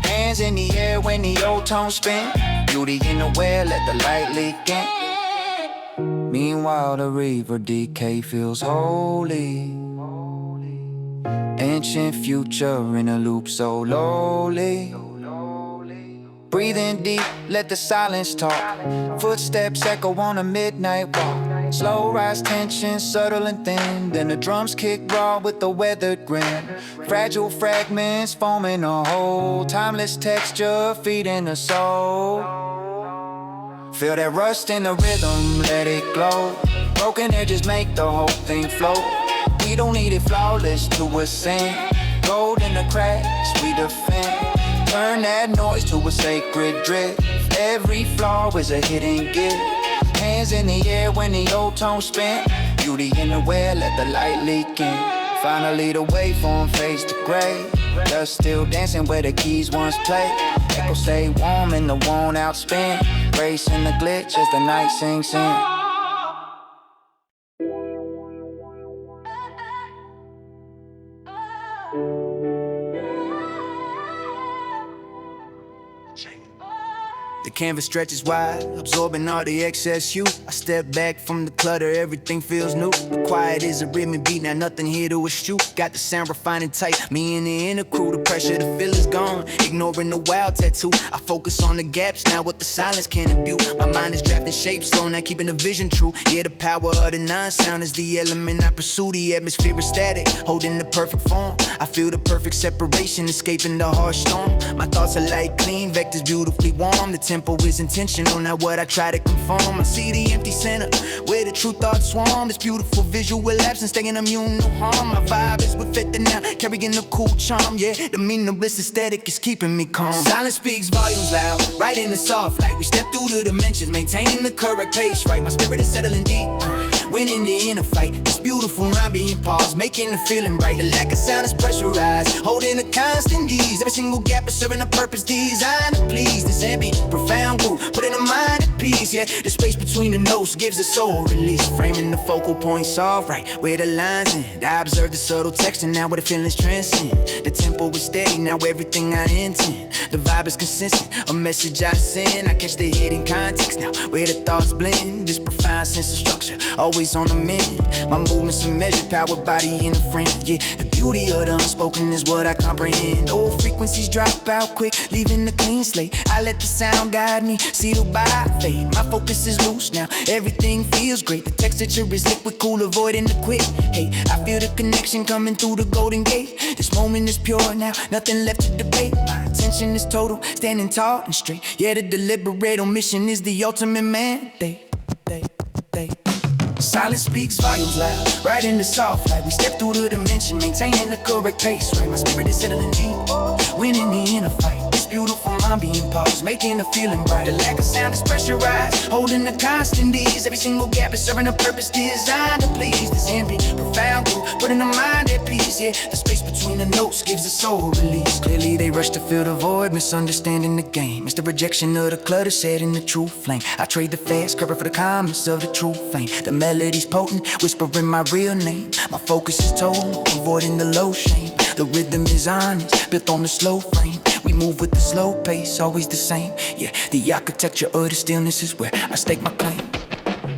Hands in the air when the old tone spin. Beauty in the wear, let the light leak in. Meanwhile the river decay feels holy. Ancient future in a loop so lowly. Breathing deep, let the silence talk. Footsteps echo on a midnight walk. Slow rise tension, subtle and thin. Then the drums kick raw with a weathered grin. Fragile fragments forming a whole. Timeless texture feeding the soul. Feel that rust in the rhythm, let it glow. Broken edges make the whole thing flow. We don't need it flawless to ascend. Gold in the cracks, we defend. Turn that noise to a sacred drift. Every flaw is a hidden gift. Hands in the air when the old tone spin. Beauty in the wear, let the light leak in. Finally the waveform fades to gray. Dust still dancing where the keys once played. Echoes stay warm in the worn out spin. Grace in the glitch as the night sinks in. The canvas stretches wide, absorbing all the excess hue. I step back from the clutter, everything feels new. The quiet is a rhythm beat, now nothing here to eschew. Got the sound refined and tight, me and the inner crew. The pressure to feel is gone, ignoring the wild tattoo. I focus on the gaps, now what the silence can't imbue. My mind is drafting shapes, slow, now keeping the vision true. Yeah, the power of the non-sound is the element I pursue. The atmosphere is static, holding the perfect form. I feel the perfect separation, escaping the harsh storm. My thoughts are like clean, vectors beautifully warm. The tempo is intentional, not what I try to conform. I see the empty center, where the true thoughts swarm. This beautiful visual absence, staying immune, no harm. My vibe is with it now, carrying a cool charm. Yeah, the meaningless aesthetic is keeping me calm. Silence speaks volumes loud, right in the soft light. We step through the dimensions, maintaining the correct pace, right? My spirit is settling deep, winning the inner fight. This beautiful rhyme being paused, making the feeling right. The lack of sound is pressurized, holding a constant ease. Every single gap is serving a purpose designed to please. This ambient, profound groove, putting the mind at peace. Yeah, the space between the notes gives the soul release. Framing the focal point soft, right where the lines end. I observe the subtle texture, now where the feelings transcend. The tempo is steady, now everything I intend. The vibe is consistent, a message I send. I catch the hidden context, now where the thoughts blend. This profound sense of structure, always on the mend. My movements are measured, powered body in the frame. Yeah, the beauty of the unspoken is what I comprehend. Old frequencies drop out quick, leaving a clean slate. I let the sound guide me, see the by fade. My focus is loose now, everything feels great. The texture is liquid, cool, avoiding the quick. Hey, I feel the connection coming through the golden gate. This moment is pure now, nothing left to debate. My attention is total, standing tall and straight. Yeah, the deliberate omission is the ultimate mandate. Silence speaks volumes loud, right in the soft light. We step through the dimension, maintaining the correct pace. Right, my spirit is settling deep, winning the inner fight. This beautiful mind being paused, making the feeling bright. The lack of sound is pressurized, holding the constant ease. Every single gap is serving a purpose designed to please. This ambient, profound groove, putting the mind at peace. Yeah, the space between the notes gives the soul release. Clearly they rush to fill the void, misunderstanding the game. It's the rejection of the clutter, setting the true flame. I trade the fast cover for the calmness of the true fame. The melody's potent, whispering my real name. My focus is total, avoiding the low shame. The rhythm is honest, built on the slow frame. We move with the slow pace, always the same. Yeah, the architecture of the stillness is where I stake my claim.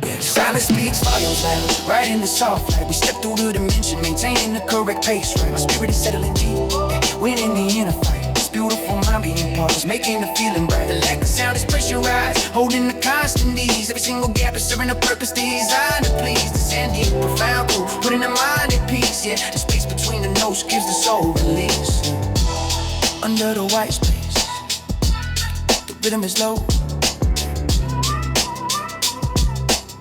Yeah, silence speaks volumes loud, right in the soft light. We step through the dimension, maintaining the correct pace. Right, my spirit is settling deep, yeah, winning the inner fight. This beautiful mind being paused, making the feeling bright. The lack of sound is pressurized, holding the constant ease. Every single gap is serving a purpose designed to please. The sandy, profound groove, putting the mind at peace. Yeah, the space between the notes gives the soul release. Under the white space, the rhythm is low.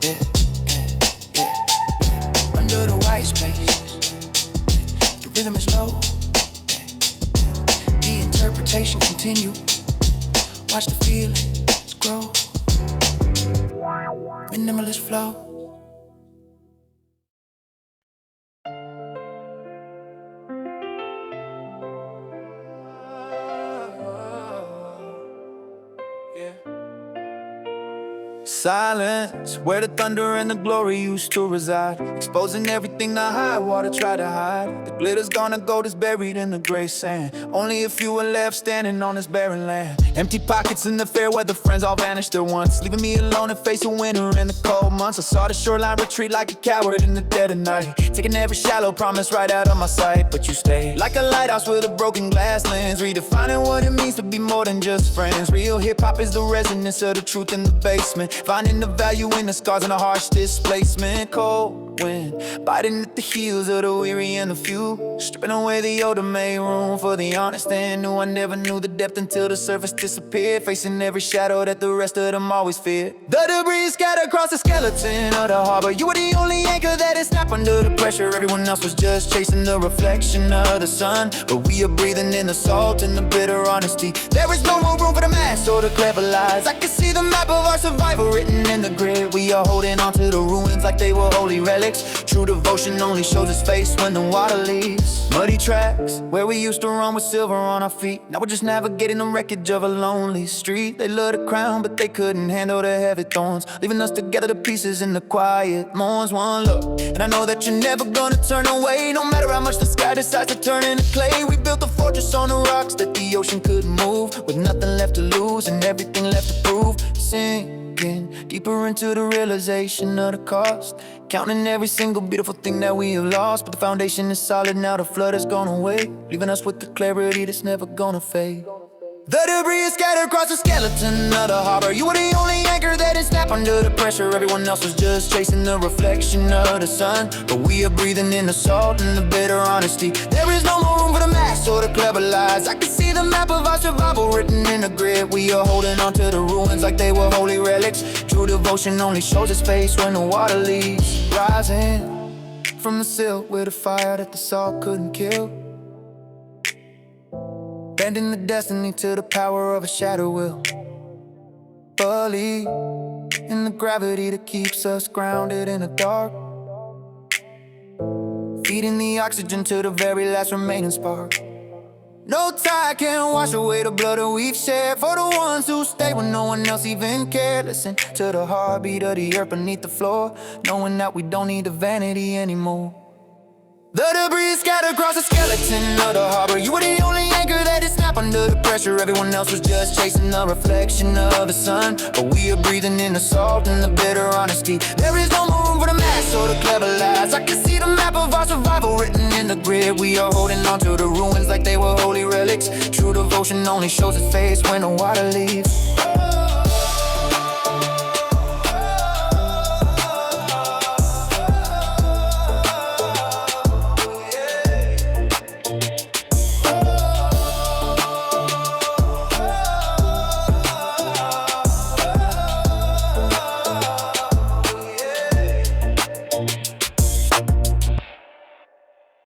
Yeah, yeah, yeah. Under the white space, the rhythm is low. The interpretation continue. Watch the feelings grow. Minimalist flow. Silence, where the thunder and the glory used to reside. Exposing everything the high water tried to hide. The glitter's gonna go that's buried in the gray sand. Only a few are left standing on this barren land. Empty pockets in the fair weather, friends all vanished at once, leaving me alone and facing winter in the cold months. I saw the shoreline retreat like a coward in the dead of night, taking every shallow promise right out of my sight. But you stayed like a lighthouse with a broken glass lens, redefining what it means to be more than just friends. Real hip-hop is the resonance of the truth in the basement, finding the value in the scars and the harsh displacement. Cold wind biting at the heels of the weary and the few, stripping away the old to make room for the honest and new. I never knew the depth until the surface disappeared, facing every shadow that the rest of them always feared. The debris scattered across the skeleton of the harbor. You were the only anchor that had snapped under the pressure. Everyone else was just chasing the reflection of the sun, but we are breathing in the salt and the bitter honesty. There is no more room for the mask or the clever lies. I can see the map of our survival written in the grid. We are holding on to the ruins like they were holy relics. True devotion only shows its face when the water leaves. Muddy tracks where we used to run with silver on our feet. Now we're just navigating the wreckage of a lonely street. They loved the crown but they couldn't handle the heavy thorns, leaving us together the pieces in the quiet mourns. One look and I know that you're never gonna turn away, no matter how much the sky decides to turn into clay. We built a fortress on the rocks that the ocean couldn't move, with nothing left to lose and everything left to prove. Sinking deeper into the realization of the cost, counting every single beautiful thing that we have lost. But the foundation is solid now, the flood has gone away, leaving us with the clarity that's never gonna fade. The debris is scattered across the skeleton of the harbor. You were the only anchor that had snapped under the pressure. Everyone else was just chasing the reflection of the sun, but we are breathing in the salt and the bitter honesty. There is no more room for the mask or the clever lies. I can see the map of our survival written in the grid. We are holding on to the ruins like they were holy relics. True devotion only shows its face when the water leaves. Rising from the silt with a fire that the salt couldn't kill, bending the destiny to the power of a shadow will. Believe in the gravity that keeps us grounded in the dark, feeding the oxygen to the very last remaining spark. No tide can wash away the blood that we've shed, for the ones who stay when no one else even cared. Listen to the heartbeat of the earth beneath the floor, knowing that we don't need the vanity anymore. The debris scattered across the skeleton of the harbor. You were the only anchor that had snapped under the pressure. Everyone else was just chasing the reflection of the sun, but we are breathing in the salt and the bitter honesty. There is no more room for the mask or the clever lies. I can see the map of our survival written in the the grid. We are holding on to the ruins like they were holy relics. True devotion only shows its face when the water leaves.